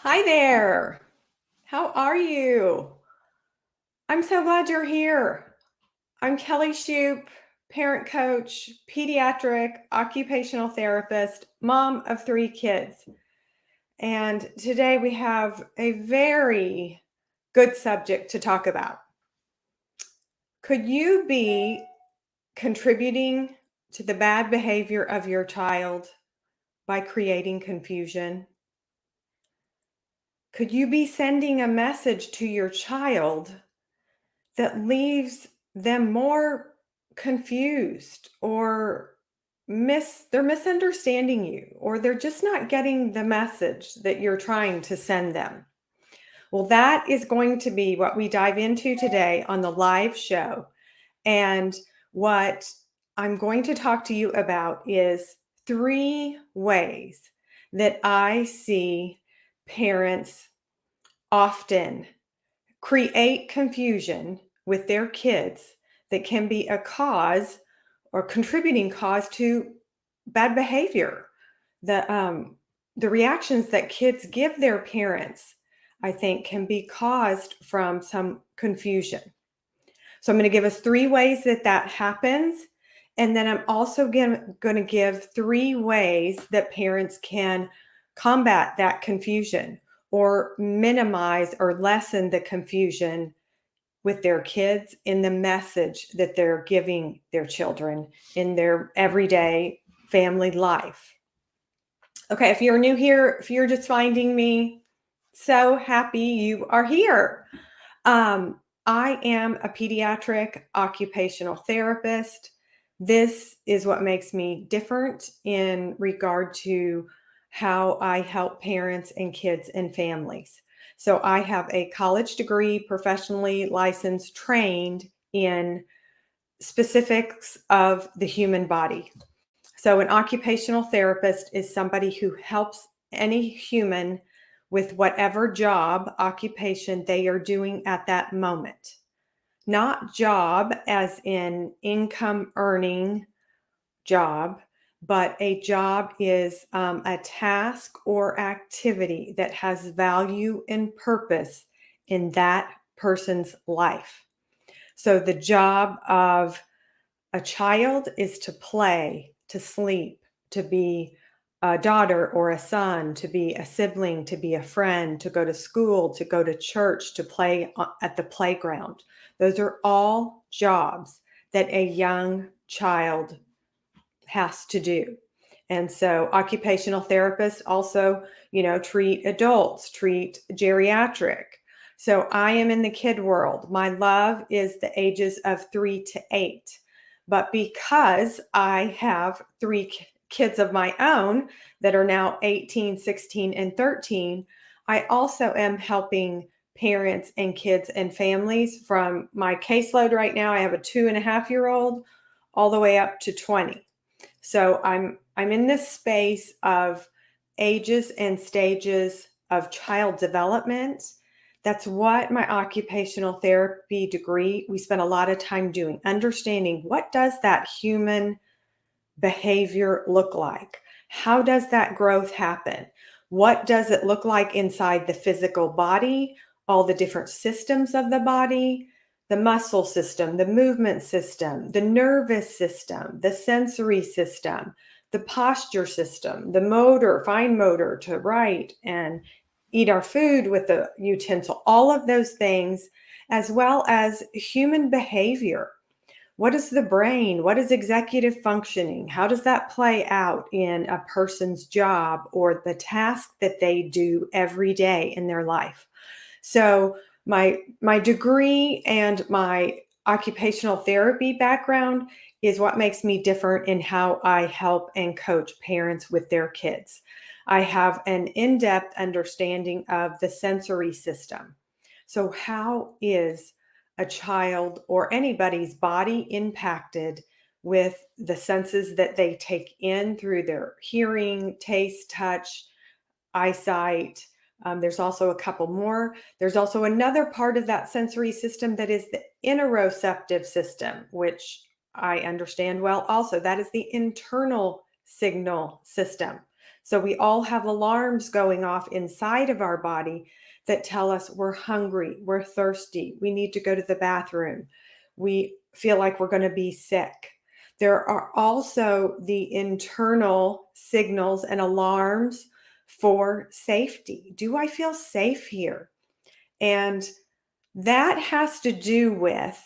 Hi there. How are you? I'm so glad you're here. I'm Kelly Shoup, parent coach, pediatric occupational therapist, mom of 3 kids. And today we have a very good subject to talk about. Could you be contributing to the bad behavior of your child by creating confusion? Could you be sending a message to your child that leaves them more confused or they're misunderstanding you, or they're just not getting the message that you're trying to send them? Well, that is going to be what we dive into today on the live show. And what I'm going to talk to you about is 3 ways that I see parents often create confusion with their kids that can be a cause or contributing cause to bad behavior. The reactions that kids give their parents, I think, can be caused from some confusion. So I'm going to give us 3 ways that that happens. And then I'm also going to give 3 ways that parents can combat that confusion or minimize or lessen the confusion with their kids in the message that they're giving their children in their everyday family life. Okay, if you're new here, if you're just finding me, so happy you are here. I am a pediatric occupational therapist. This is what makes me different in regard to how I help parents and kids and families. So I have a college degree, professionally licensed, trained in specifics of the human body. So an occupational therapist is somebody who helps any human with whatever job, occupation they are doing at that moment. Not job as in income earning job, but a job is a task or activity that has value and purpose in that person's life. So the job of a child is to play, to sleep, to be a daughter or a son, to be a sibling, to be a friend, to go to school, to go to church, to play at the playground. Those are all jobs that a young child has to do. And so occupational therapists also, treat adults, treat geriatric. So I am in the kid world. My love is the ages of 3 to 8. But because I have 3 kids of my own that are now 18, 16, and 13, I also am helping parents and kids and families from my caseload right now. I have a 2.5-year-old all the way up to 20. So I'm in this space of ages and stages of child development. That's what my occupational therapy degree, we spent a lot of time doing, understanding what does that human behavior look like? How does that growth happen? What does it look like inside the physical body, all the different systems of the body, the muscle system, the movement system, the nervous system, the sensory system, the posture system, the motor, fine motor to write and eat our food with the utensil, all of those things, as well as human behavior. What is the brain? What is executive functioning? How does that play out in a person's job or the task that they do every day in their life? So my degree and my occupational therapy background is what makes me different in how I help and coach parents with their kids. I have an in-depth understanding of the sensory system. So how is a child or anybody's body impacted with the senses that they take in through their hearing, taste, touch, eyesight? There's also a couple more. There's also another part of that sensory system that is the interoceptive system, which I understand well also. That is the internal signal system. So we all have alarms going off inside of our body that tell us we're hungry, we're thirsty, we need to go to the bathroom, we feel like we're going to be sick. There are also the internal signals and alarms for safety. Do I feel safe here? And that has to do with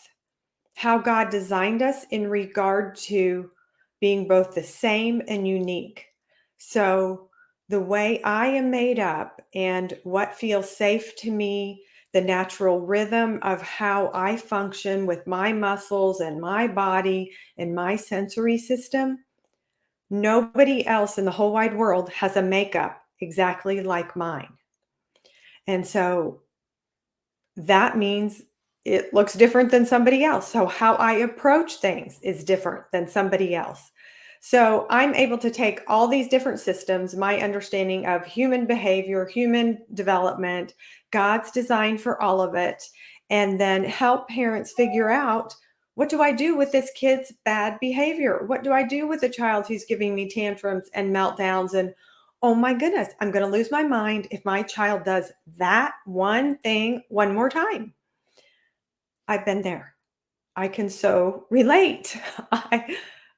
how God designed us in regard to being both the same and unique. So, the way I am made up and what feels safe to me, the natural rhythm of how I function with my muscles and my body and my sensory system, nobody else in the whole wide world has a makeup exactly like mine. And so that means it looks different than somebody else. So how I approach things is different than somebody else. So I'm able to take all these different systems, my understanding of human behavior, human development, God's design for all of it, and then help parents figure out, what do I do with this kid's bad behavior? What do I do with a child who's giving me tantrums and meltdowns? And oh my goodness, I'm going to lose my mind if my child does that one thing one more time. I've been there. I can so relate.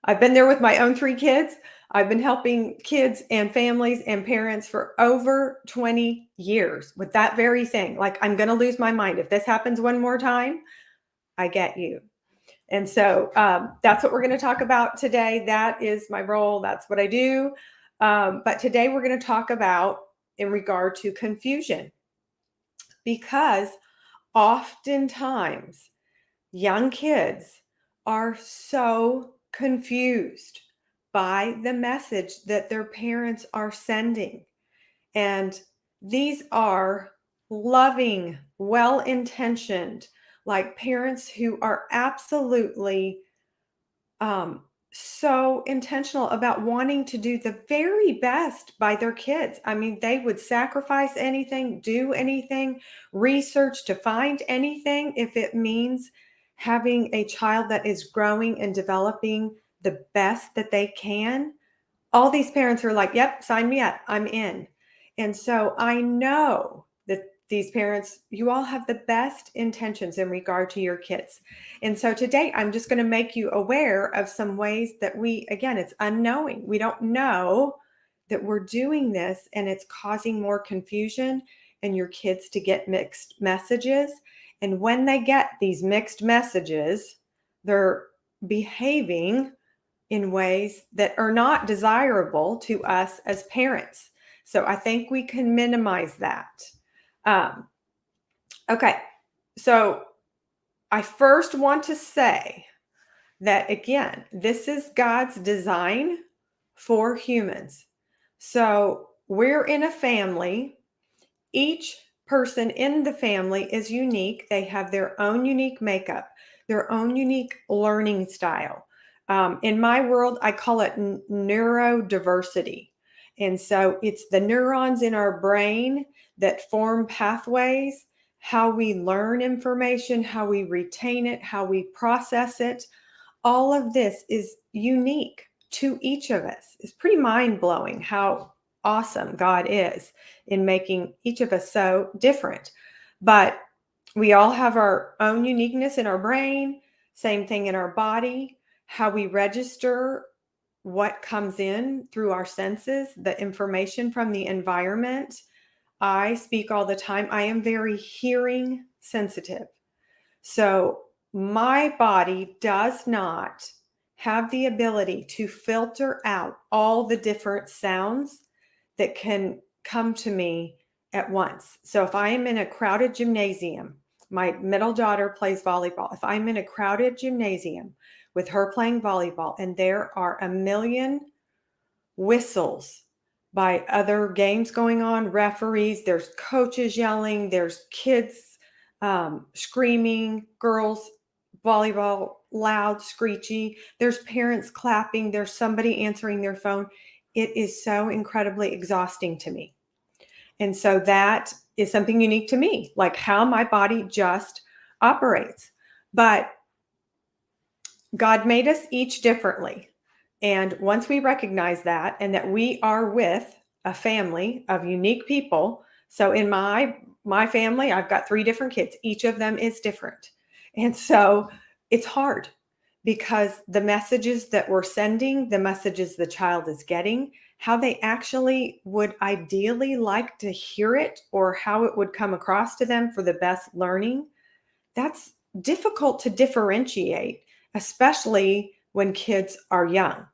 I've been there with my own 3 kids. I've been helping kids and families and parents for over 20 years with that very thing. Like, I'm going to lose my mind. If this happens one more time, I get you. And so that's what we're going to talk about today. That is my role. That's what I do. But today we're going to talk about in regard to confusion, because oftentimes young kids are so confused by the message that their parents are sending. And these are loving, well-intentioned, like parents who are absolutely so intentional about wanting to do the very best by their kids. I mean, they would sacrifice anything, do anything, research to find anything if it means having a child that is growing and developing the best that they can. All these parents are like, yep, sign me up, I'm in. And so I know that these parents, you all have the best intentions in regard to your kids. And so today I'm just going to make you aware of some ways that we, again, it's unknowing. We don't know that we're doing this, and it's causing more confusion and your kids to get mixed messages. And when they get these mixed messages, they're behaving in ways that are not desirable to us as parents. So I think we can minimize that. Um, okay, so I first want to say that, again, this is God's design for humans. So we're in a family. Each person in the family is unique. They have their own unique makeup, their own unique learning style. In my world, I call it neurodiversity. And so it's the neurons in our brain that form pathways, how we learn information, how we retain it, how we process it. All of this is unique to each of us. It's pretty mind-blowing how awesome God is in making each of us so different. But we all have our own uniqueness in our brain, same thing in our body, how we register what comes in through our senses, the information from the environment. I speak all the time. I am very hearing sensitive. So my body does not have the ability to filter out all the different sounds that can come to me at once. So if I am in a crowded gymnasium, my middle daughter plays volleyball. If I'm in a crowded gymnasium with her playing volleyball and there are a million whistles by other games going on, referees, there's coaches yelling, there's kids screaming, girls volleyball loud, screechy, there's parents clapping, there's somebody answering their phone. It is so incredibly exhausting to me. And so that is something unique to me, like how my body just operates. But God made us each differently. And once we recognize that, and that we are with a family of unique people. So in my family, I've got 3 different kids. Each of them is different. And so it's hard because the messages that we're sending, the messages the child is getting, how they actually would ideally like to hear it or how it would come across to them for the best learning, that's difficult to differentiate, especially when kids are young.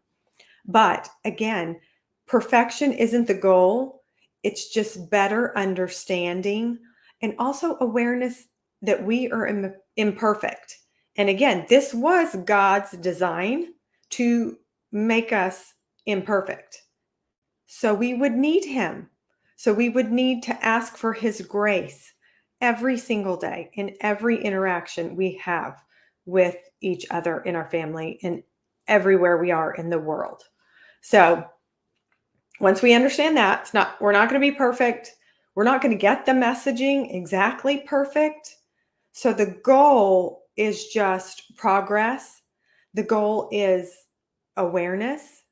But again, perfection isn't the goal. It's just better understanding and also awareness that we are imperfect. And again, this was God's design to make us imperfect. So we would need Him. So we would need to ask for His grace every single day in every interaction we have with each other in our family and everywhere we are in the world. So once we understand that, we're not going to be perfect. We're not going to get the messaging exactly perfect. So the goal is just progress. The goal is awareness.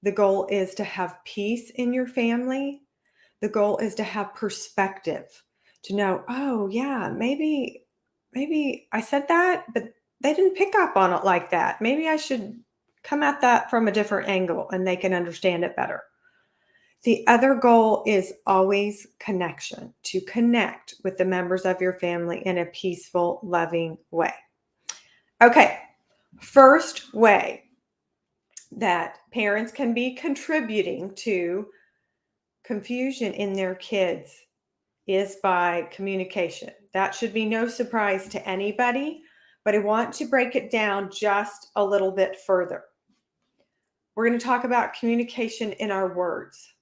The goal is to have peace in your family. The goal is to have perspective, to know, oh yeah, maybe I said that, but they didn't pick up on it like that. Maybe I should come at that from a different angle and they can understand it better. The other goal is always connection, to connect with the members of your family in a peaceful, loving way. Okay, first way that parents can be contributing to confusion in their kids is by communication. That should be no surprise to anybody, but I want to break it down just a little bit further. We're going to talk about communication in our words.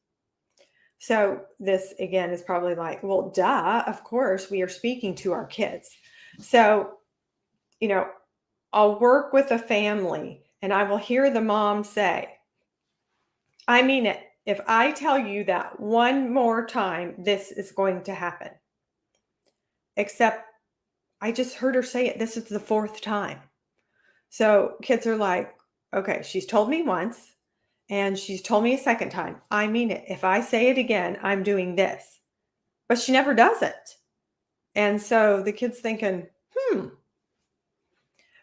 So this again is probably like, well, duh, of course we are speaking to our kids. So, I'll work with a family and I will hear the mom say, I mean it. If I tell you that one more time, this is going to happen. Except I just heard her say it. This is the 4th time. So kids are like, okay, she's told me once and she's told me a second time. I mean it. If I say it again, I'm doing this. But she never does it. And so the kid's thinking,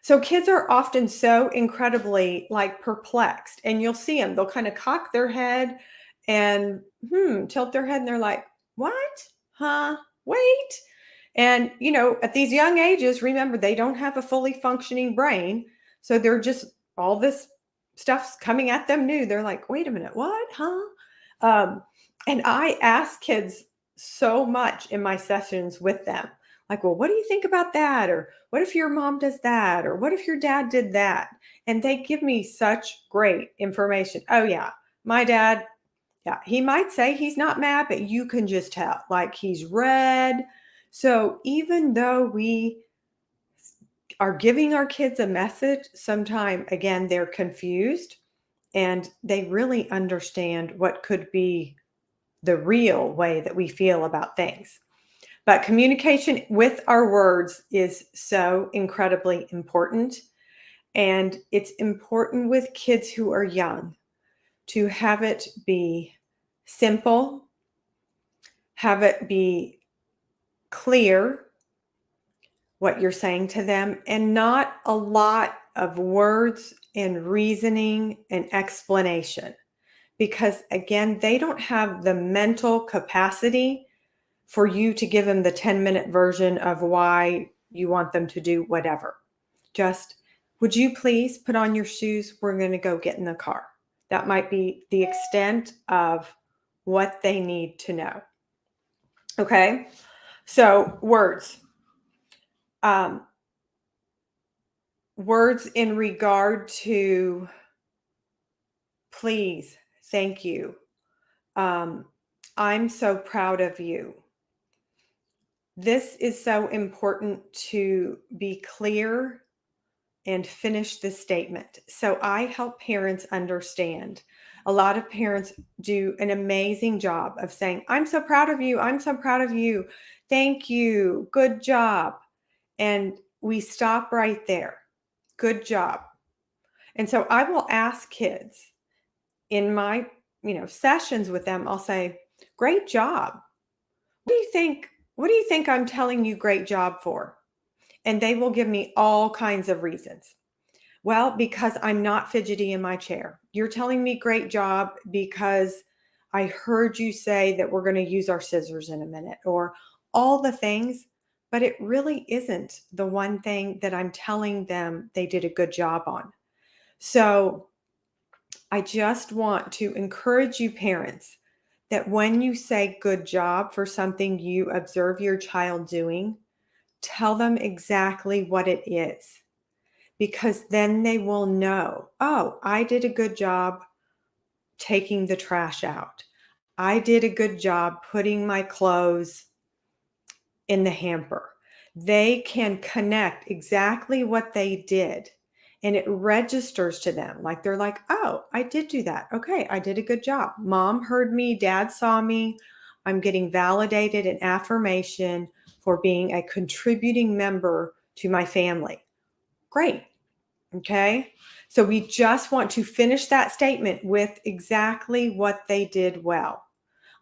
So kids are often so incredibly like perplexed, and you'll see them. They'll kind of cock their head and tilt their head, and they're like, "What? Huh? Wait." And at these young ages, remember they don't have a fully functioning brain, so they're just all this stuff's coming at them new. They're like, "Wait a minute, what? Huh?" And I ask kids so much in my sessions with them. Like, well, what do you think about that? Or what if your mom does that? Or what if your dad did that? And they give me such great information. Oh, yeah, my dad, yeah, he might say he's not mad, but you can just tell, like he's red. So even though we are giving our kids a message, sometimes, again, they're confused and they really understand what could be the real way that we feel about things. But communication with our words is so incredibly important. And it's important with kids who are young to have it be simple, have it be clear what you're saying to them, and not a lot of words and reasoning and explanation. Because again, they don't have the mental capacity for you to give them the 10-minute version of why you want them to do whatever. Just, would you please put on your shoes? We're going to go get in the car. That might be the extent of what they need to know. Okay. So words. Words in regard to please, thank you. I'm so proud of you. This is so important to be clear and finish the statement. So I help parents understand. A lot of parents do an amazing job of saying, I'm so proud of you. I'm so proud of you. Thank you. Good job. And we stop right there. Good job. And so I will ask kids in my, sessions with them, I'll say, Great job. What do you think I'm telling you great job for? And they will give me all kinds of reasons. Well, because I'm not fidgety in my chair. You're telling me great job because I heard you say that we're going to use our scissors in a minute, or all the things, but it really isn't the one thing that I'm telling them they did a good job on. So I just want to encourage you, parents, that when you say good job for something you observe your child doing, tell them exactly what it is, because then they will know, oh, I did a good job taking the trash out. I did a good job putting my clothes in the hamper. They can connect exactly what they did, and it registers to them. Like they're like, oh, I did do that. Okay, I did a good job. Mom heard me, dad saw me. I'm getting validated and affirmation for being a contributing member to my family. Great. Okay. So we just want to finish that statement with exactly what they did well.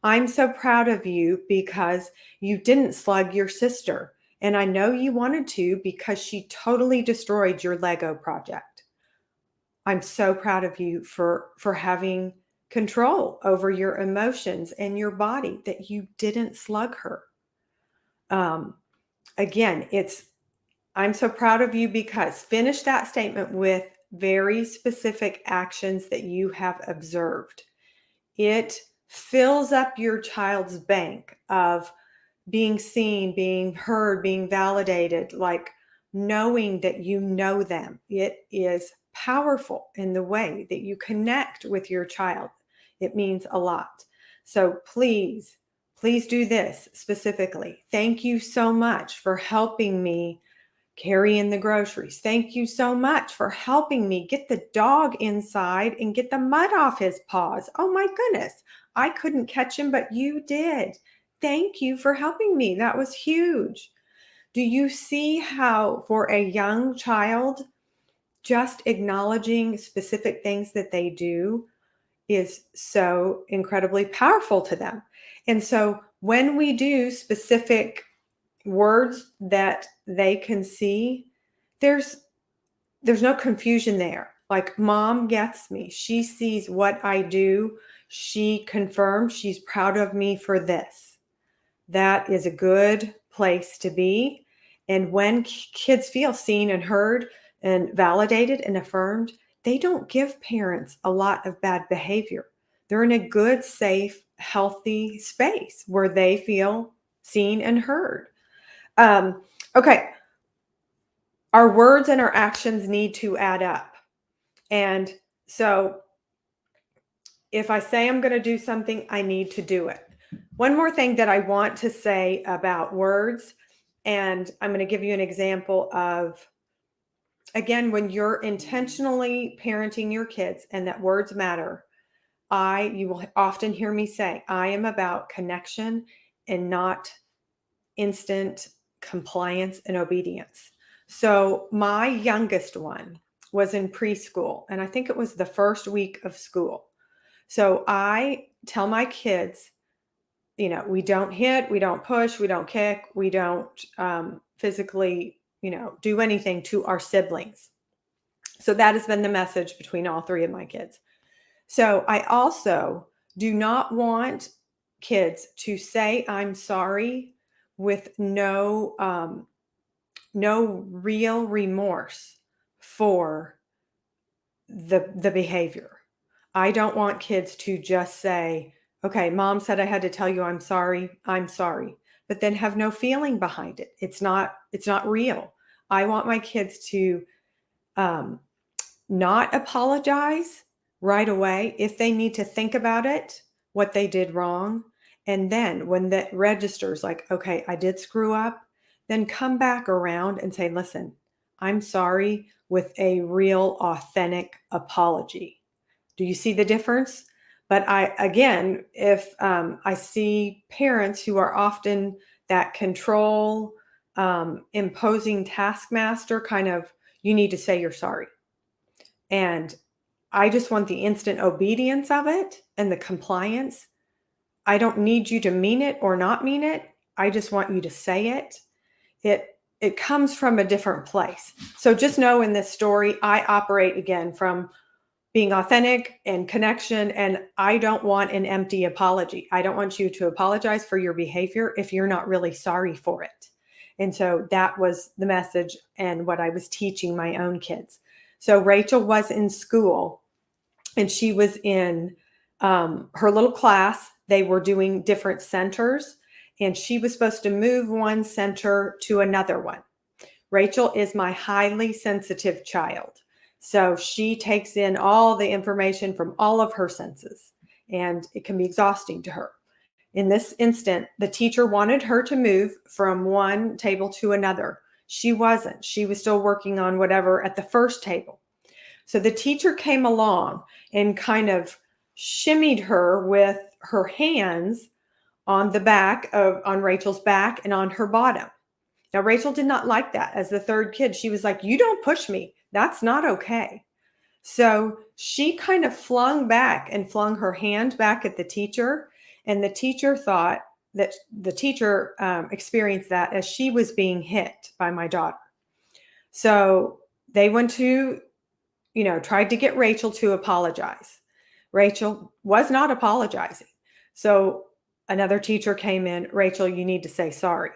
I'm so proud of you because you didn't slug your sister. And I know you wanted to because she totally destroyed your Lego project. I'm so proud of you for having control over your emotions and your body, that you didn't slug her. Um, Again, I'm so proud of you because finish that statement with very specific actions that you have observed. It fills up your child's bank of being seen, being heard, being validated, like knowing that you know them. It is powerful in the way that you connect with your child. It means a lot. So please, please do this specifically. Thank you so much for helping me carry in the groceries. Thank you so much for helping me get the dog inside and get the mud off his paws. Oh my goodness. I couldn't catch him, but you did. Thank you for helping me. That was huge. Do you see how, for a young child, just acknowledging specific things that they do is so incredibly powerful to them? And so when we do specific words that they can see, there's no confusion there. Like, mom gets me. She sees what I do. She confirms she's proud of me for this. That is a good place to be. And when kids feel seen and heard and validated and affirmed, they don't give parents a lot of bad behavior. They're in a good, safe, healthy space where they feel seen and heard. Okay. Our words and our actions need to add up. And so if I say I'm going to do something, I need to do it. One more thing that I want to say about words, and I'm going to give you an example of, again, when you're intentionally parenting your kids and that words matter, you will often hear me say, I am about connection and not instant compliance and obedience. So my youngest one was in preschool, and I think it was the first week of school. So I tell my kids, we don't hit, we don't push, we don't kick, we don't physically, do anything to our siblings. So that has been the message between all three of my kids. So I also do not want kids to say I'm sorry with no real remorse for the behavior. I don't want kids to just say, okay, mom said I had to tell you I'm sorry, but then have no feeling behind it. It's not real. I want my kids to um, not apologize right away if they need to think about it, what they did wrong. And then when that registers, like, okay, I did screw up, then come back around and say, listen, I'm sorry, with a real authentic apology. Do you see the difference? But again, if I see parents who are often that control, imposing taskmaster kind of, you need to say you're sorry. And I just want the instant obedience of it and the compliance. I don't need you to mean it or not mean it. I just want you to say it. It comes from a different place. So just know in this story, I operate again from being authentic and connection. And I don't want an empty apology. I don't want you to apologize for your behavior if you're not really sorry for it. And so that was the message and what I was teaching my own kids. So Rachel was in school and she was in her little class. They were doing different centers and she was supposed to move one center to another one. Rachel is my highly sensitive child. So she takes in all the information from all of her senses, and it can be exhausting to her. In this instant, the teacher wanted her to move from one table to another. She wasn't. She was still working on whatever at the first table. So the teacher came along and kind of shimmied her with her hands on the back on Rachel's back and on her bottom. Now, Rachel did not like that. As the third kid, she was like, "You don't push me. That's not okay." So she kind of flung back and flung her hand back at the teacher. And the teacher thought that the teacher experienced that as she was being hit by my daughter. So they went to, tried to get Rachel to apologize. Rachel was not apologizing. So another teacher came in. "Rachel, you need to say sorry."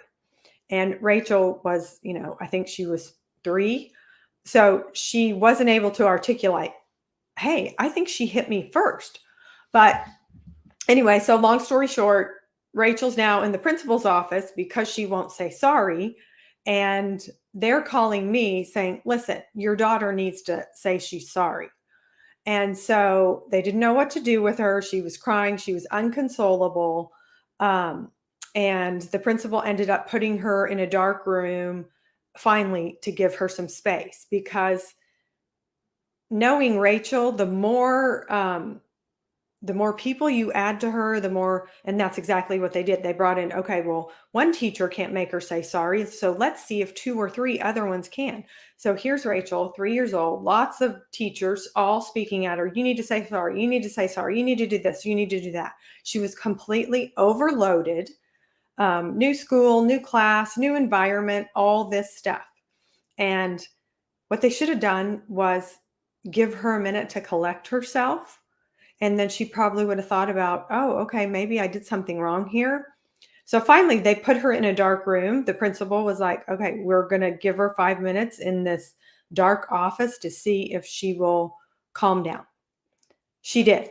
And Rachel was, I think she was 3. So she wasn't able to articulate, "Hey, I think she hit me first." But anyway, so long story short, Rachel's now in the principal's office because she won't say sorry. And they're calling me saying, "Listen, your daughter needs to say she's sorry." And so they didn't know what to do with her. She was crying. She was unconsolable. And the principal ended up putting her in a dark room finally to give her some space, because knowing Rachel, the more people you add to her, the more, and that's exactly what they did. They brought in, okay, well, one teacher can't make her say sorry. So let's see if 2 or 3 other ones can. So here's Rachel, 3 years old, lots of teachers all speaking at her. "You need to say sorry. You need to say sorry. You need to do this. You need to do that." She was completely overloaded. New school, new class, new environment, all this stuff. And what they should have done was give her a minute to collect herself. And then she probably would have thought about, "Oh, okay, maybe I did something wrong here." So finally, they put her in a dark room. The principal was like, "Okay, we're going to give her 5 minutes in this dark office to see if she will calm down." She did.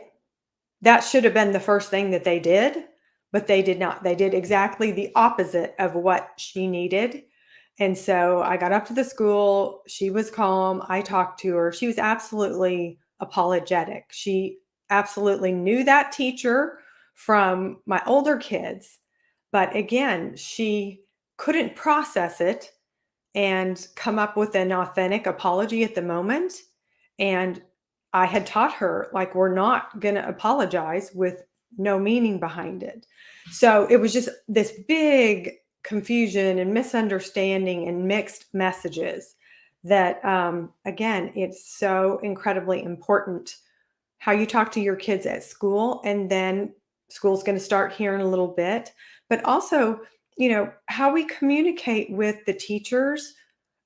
That should have been the first thing that they did, but they did not. They did exactly the opposite of what she needed. And so I got up to the school. She was calm. I talked to her. She was absolutely apologetic. She absolutely knew that teacher from my older kids. But again, she couldn't process it and come up with an authentic apology at the moment. And I had taught her, like, we're not going to apologize with no meaning behind it. So it was just this big confusion and misunderstanding and mixed messages that, again, it's so incredibly important how you talk to your kids at school. And then school's going to start here in a little bit, but also, how we communicate with the teachers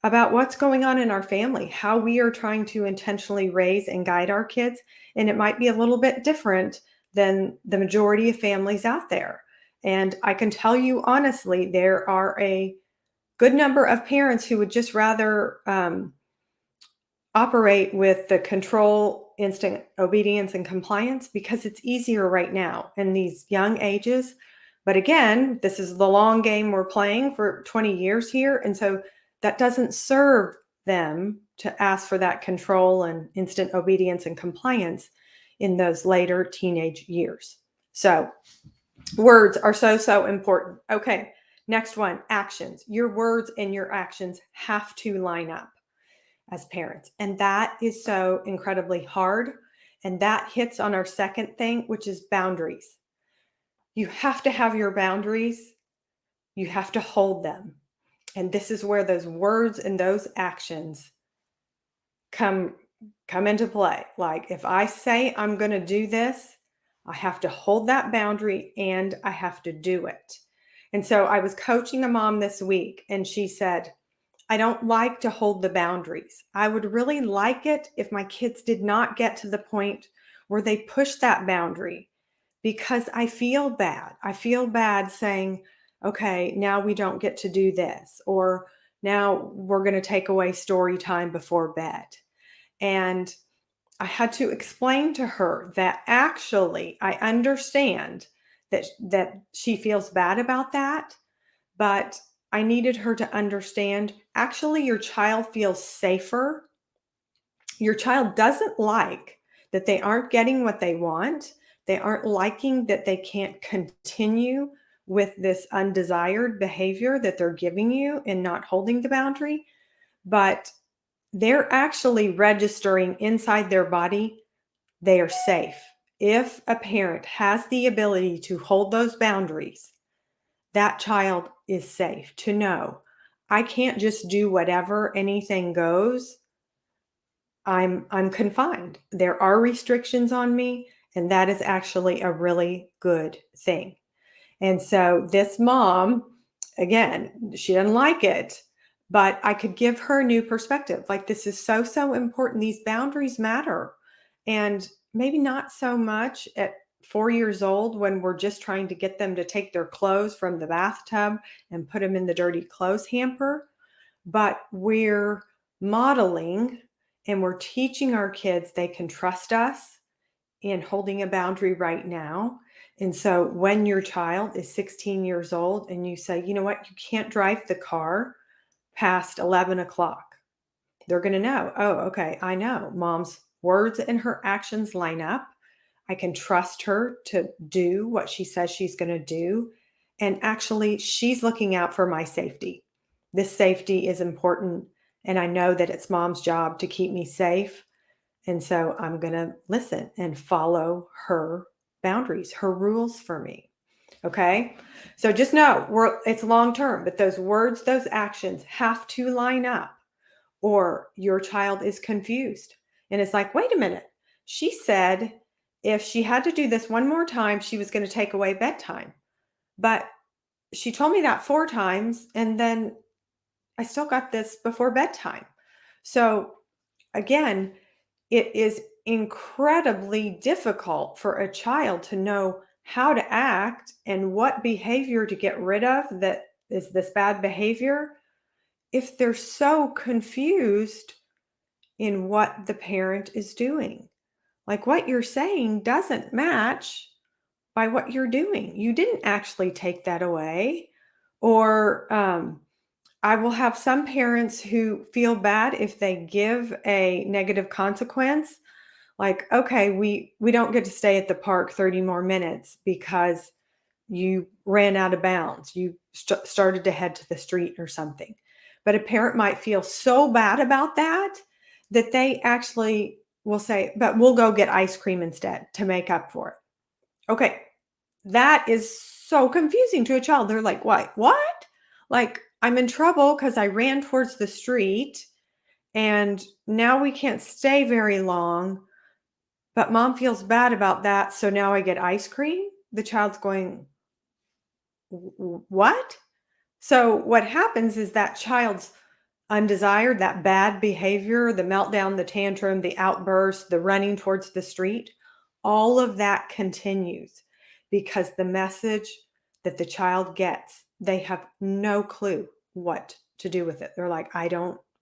about what's going on in our family, how we are trying to intentionally raise and guide our kids. And it might be a little bit different than the majority of families out there. And I can tell you honestly, there are a good number of parents who would just rather operate with the control, instant obedience, and compliance because it's easier right now in these young ages. But again, this is the long game we're playing for 20 years here. And so that doesn't serve them to ask for that control and instant obedience and compliance in those later teenage years. So words are so, so important. Okay, next one, actions. Your words and your actions have to line up as parents. And that is so incredibly hard. And that hits on our second thing, which is boundaries. You have to have your boundaries. You have to hold them. And this is where those words and those actions come into play. Like, if I say I'm going to do this, I have to hold that boundary and I have to do it. And so I was coaching a mom this week and she said, I don't like to hold the boundaries. I would really like it if my kids did not get to the point where they push that boundary because I feel bad. I feel bad saying, okay, now we don't get to do this, or now we're going to take away story time before bed. And I had to explain to her that actually I understand that she feels bad about that, but I needed her to understand actually your child feels safer. Your child doesn't like that they aren't getting what they want. They aren't liking that they can't continue with this undesired behavior that they're giving you and not holding the boundary, but they're actually registering inside their body they are safe. If a parent has the ability to hold those boundaries, that child is safe to know I can't just do whatever, anything goes. I'm confined. There are restrictions on me, and that is actually a really good thing. And so this mom, again, she didn't like it, but I could give her a new perspective. Like, this is so, so important. These boundaries matter. And maybe not so much at 4 years old when we're just trying to get them to take their clothes from the bathtub and put them in the dirty clothes hamper, but we're modeling and we're teaching our kids they can trust us in holding a boundary right now. And so when your child is 16 years old and you say, you know what, you can't drive the car past 11 o'clock, they're going to know, oh, okay, I know mom's words and her actions line up. I can trust her to do what she says she's going to do. And actually, she's looking out for my safety. This safety is important. And I know that it's mom's job to keep me safe. And so I'm going to listen and follow her boundaries, her rules for me. Okay. So just know it's long term, but those words, those actions have to line up or your child is confused. And it's like, wait a minute. She said if she had to do this one more time, she was going to take away bedtime. But she told me that 4 times, and then I still got this before bedtime. So again, it is incredibly difficult for a child to know how to act and what behavior to get rid of that is this bad behavior if they're so confused in what the parent is doing. Like, what you're saying doesn't match by what you're doing. You didn't actually take that away. Or I will have some parents who feel bad if they give a negative consequence. Like, okay, we don't get to stay at the park 30 more minutes because you ran out of bounds. You started to head to the street or something. But a parent might feel so bad about that that they actually will say, but we'll go get ice cream instead to make up for it. Okay, that is so confusing to a child. They're like, what? Like, I'm in trouble because I ran towards the street and now we can't stay very long, but mom feels bad about that. So now I get ice cream. The child's going, what? So what happens is that child's undesired, that bad behavior, the meltdown, the tantrum, the outburst, the running towards the street, all of that continues because the message that the child gets, they have no clue what to do with it. They're like,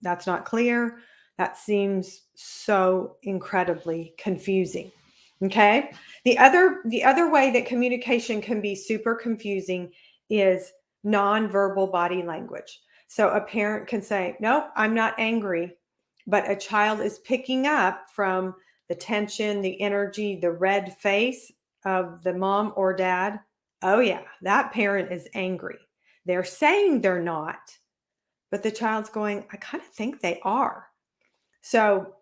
that's not clear. That seems so incredibly confusing. Okay. The other way that communication can be super confusing is nonverbal body language. So a parent can say, nope, I'm not angry, but a child is picking up from the tension, the energy, the red face of the mom or dad. Oh yeah, that parent is angry. They're saying they're not, but the child's going, I kind of think they are. So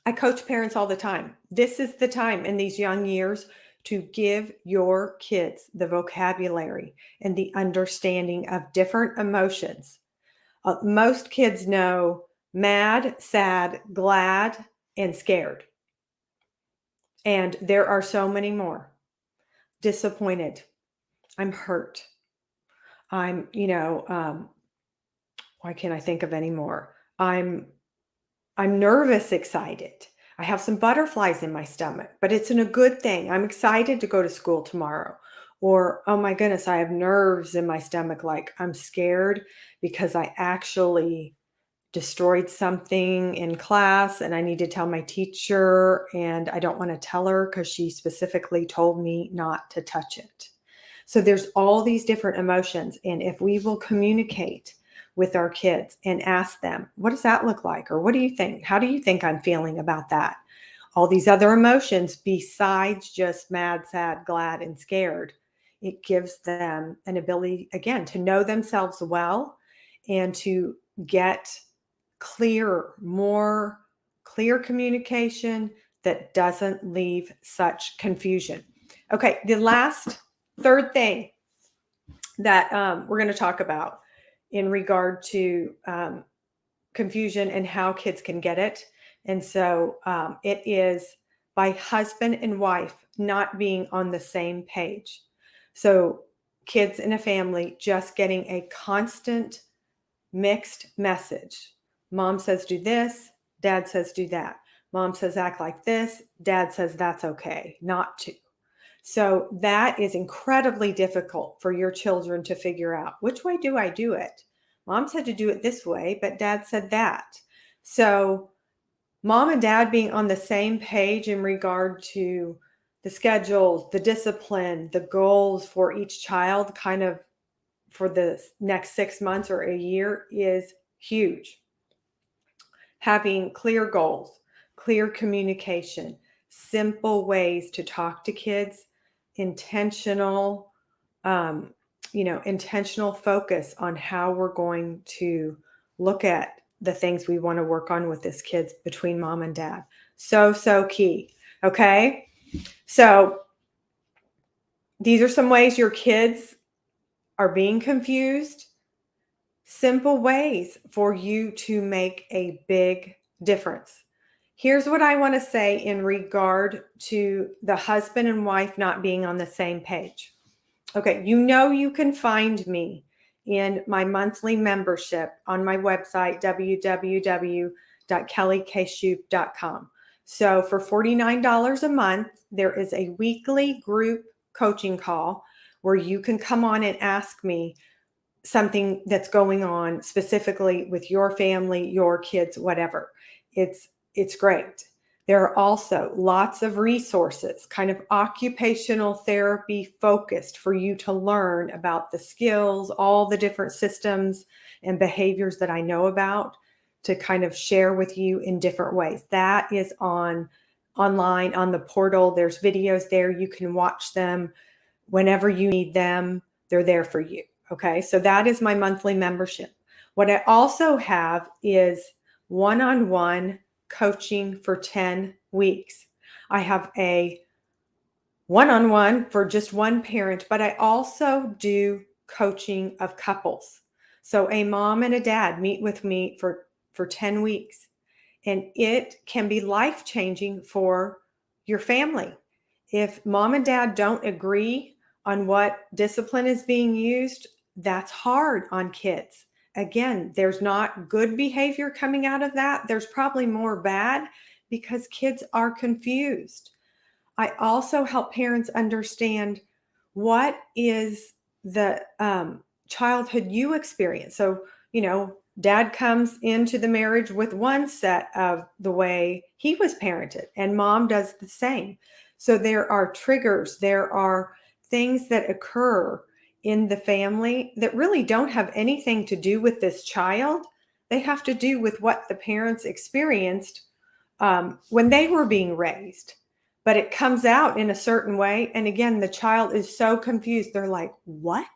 I coach parents all the time. This is the time in these young years to give your kids the vocabulary and the understanding of different emotions. Most kids know mad, sad, glad, and scared. And there are so many more. disappointed. I'm hurt. I'm, why can't I think of any more? I'm nervous, excited. I have some butterflies in my stomach, but it's in a good thing. I'm excited to go to school tomorrow. Or, oh my goodness, I have nerves in my stomach, like I'm scared because I actually destroyed something in class and I need to tell my teacher and I don't want to tell her because she specifically told me not to touch it. So there's all these different emotions. And if we will communicate with our kids and ask them, what does that look like? Or what do you think? How do you think I'm feeling about that? All these other emotions besides just mad, sad, glad, and scared. It gives them an ability, again, to know themselves well and to get more clear communication that doesn't leave such confusion. Okay, the last third thing that we're going to talk about in regard to confusion and how kids can get it. And so it is by husband and wife not being on the same page. So kids in a family just getting a constant mixed message. Mom says do this, dad says do that. Mom says act like this, dad says that's okay, not to. So that is incredibly difficult for your children to figure out. Which way do I do it? Mom said to do it this way, but dad said that. So mom and dad being on the same page in regard to the schedules, the discipline, the goals for each child kind of for the next 6 months or a year is huge. Having clear goals, clear communication, simple ways to talk to kids, intentional, intentional focus on how we're going to look at the things we want to work on with this kids between mom and dad. So key. Okay. So these are some ways your kids are being confused. Simple ways for you to make a big difference. Here's what I want to say in regard to the husband and wife not being on the same page. Okay, you can find me in my monthly membership on my website, www.kellykshoup.com. So for $49 a month, there is a weekly group coaching call where you can come on and ask me something that's going on specifically with your family, your kids, whatever. It's great. There are also lots of resources, kind of occupational therapy focused for you to learn about the skills, all the different systems and behaviors that I know about to kind of share with you in different ways. That is online on the portal. There's videos there. You can watch them whenever you need them. They're there for you. Okay, so that is my monthly membership. What I also have is one-on-one coaching for 10 weeks. I have a one-on-one for just one parent, but I also do coaching of couples. So a mom and a dad meet with me for 10 weeks, and it can be life-changing for your family. If mom and dad don't agree on what discipline is being used, that's hard on kids. Again, there's not good behavior coming out of that. There's probably more bad because kids are confused. I also help parents understand what is the childhood you experience. So, dad comes into the marriage with one set of the way he was parented, and mom does the same. So there are triggers, there are things that occur in the family that really don't have anything to do with this child. They have to do with what the parents experienced when they were being raised. But it comes out in a certain way. And again, the child is so confused. They're like, what?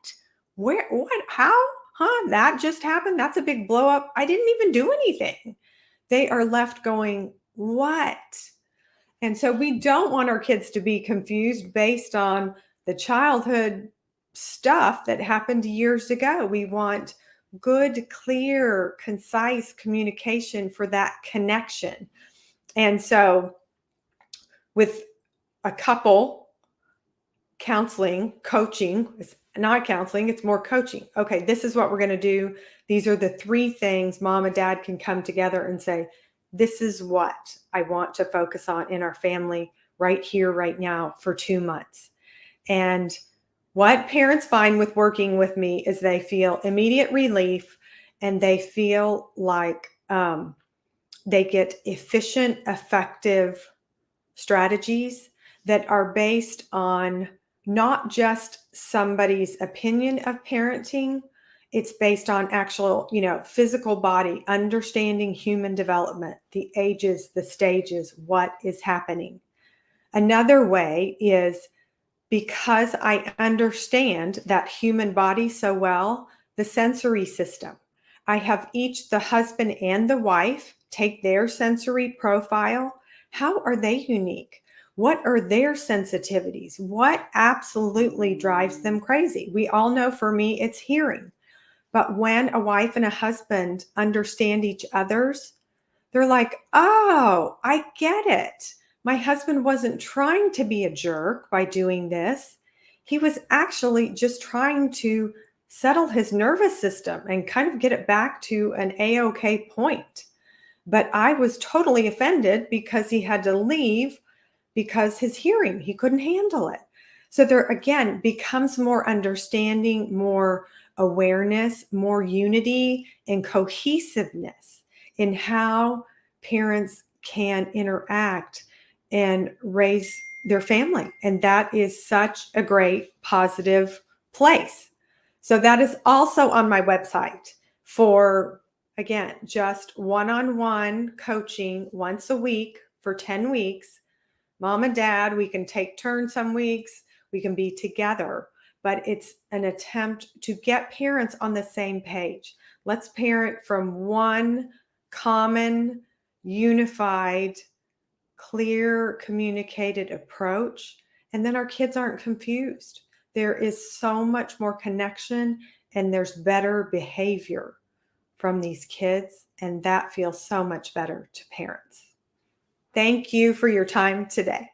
Where? What? How? Huh? That just happened? That's a big blow up. I didn't even do anything. They are left going, what? And so we don't want our kids to be confused based on the childhood stuff that happened years ago. We want good, clear, concise communication for that connection. And so with a couple, counseling, coaching. It's not counseling, it's more coaching. Okay, this is what we're going to do. These are the 3 things mom and dad can come together and say, this is what I want to focus on in our family right here, right now for 2 months. And what parents find with working with me is they feel immediate relief, and they feel like they get efficient, effective strategies that are based on not just somebody's opinion of parenting. It's based on actual, physical body, understanding human development, the ages, the stages, what is happening. Another way is because I understand that human body so well, the sensory system. I have each, the husband and the wife, take their sensory profile. How are they unique? What are their sensitivities? What absolutely drives them crazy? We all know for me, it's hearing. But when a wife and a husband understand each other's, they're like, oh, I get it. My husband wasn't trying to be a jerk by doing this. He was actually just trying to settle his nervous system and kind of get it back to an A-OK point. But I was totally offended because he had to leave because his hearing, he couldn't handle it. So there again becomes more understanding, more awareness, more unity and cohesiveness in how parents can interact and raise their family. And that is such a great positive place. So that is also on my website for, again, just one-on-one coaching once a week for 10 weeks. Mom and dad, we can take turns some weeks, we can be together, but it's an attempt to get parents on the same page. Let's parent from one common, unified, clear, communicated approach, and then our kids aren't confused. There is so much more connection, and there's better behavior from these kids, and that feels so much better to parents. Thank you for your time today.